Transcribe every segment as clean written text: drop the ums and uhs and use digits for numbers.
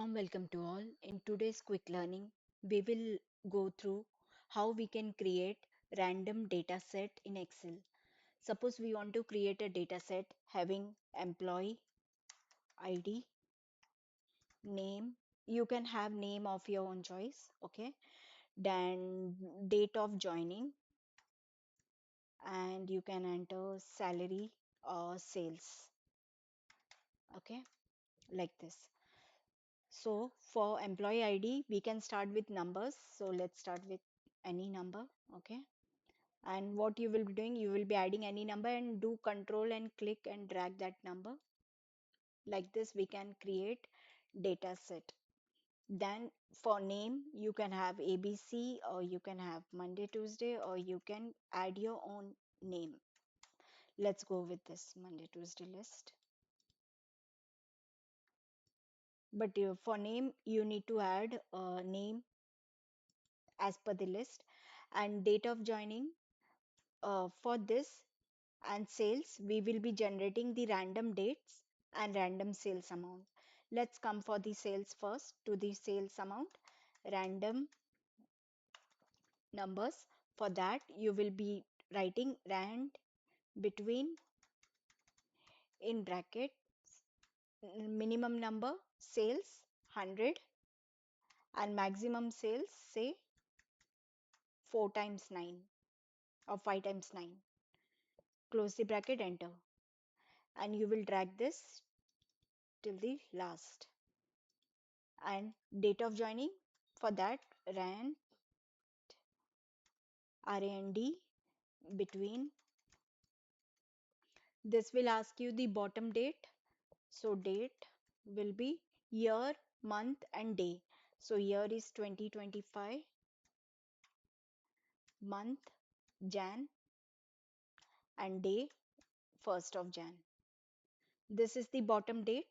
warm welcome to all. In today's quick learning, we will go through how we can create random data set in Excel. Suppose we want to create a data set having employee ID, name. You can have name of your own choice, okay? Then date of joining, and you can enter salary or sales, okay? Like this. So for employee ID, we can start with numbers. So let's start with any number, okay? And what you will be doing, you will be adding any number and do control and click and drag that number. Like this, we can create data set. Then for name, you can have ABC or you can have Monday, Tuesday, or you can add your own name. Let's go with this Monday, Tuesday list. But for name, you need to add a name as per the list and date of joining. For this and sales, we will be generating the random dates and random sales amount. Let's come for the sales first. To the sales amount, random numbers. For that, you will be writing rand between in bracket minimum number sales 100 and maximum sales say 4 times 9 or 5 times 9. Close the bracket, enter, and you will drag this till the last. And date of joining, for that rand between. This will ask you the bottom date. So date will be year, month and day. So year is 2025, month Jan, and day 1st of Jan. This is the bottom date,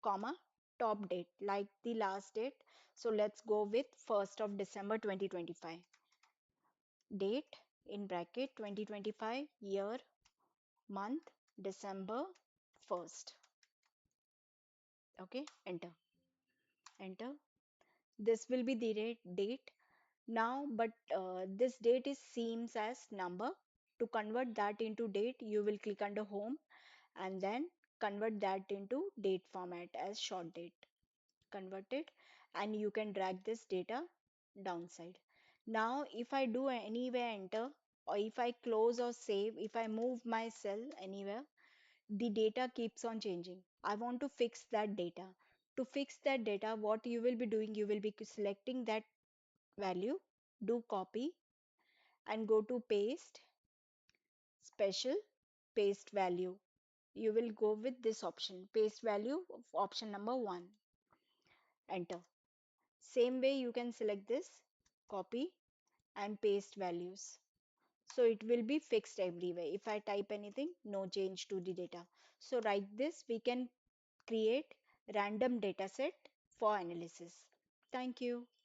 comma, top date like the last date. So let's go with 1st of December 2025. Date in bracket 2025, year, month, December 1st. Okay, enter. This will be the date now, but this date is seems as number. To convert that into date, you will click under home and then convert that into date format as short date. Convert it, and you can drag this data downside. Now if I do anywhere enter, or if I close or save, if I move my cell anywhere, the data keeps on changing. I want to fix that data. To fix that data, what you will be doing, you will be selecting that value, do copy and go to paste, special, paste value. You will go with this option, paste value, option number 1, enter. Same way you can select this, copy and paste values. So it will be fixed everywhere. If I type anything, no change to the data. So like this, we can create random data set for analysis. Thank you.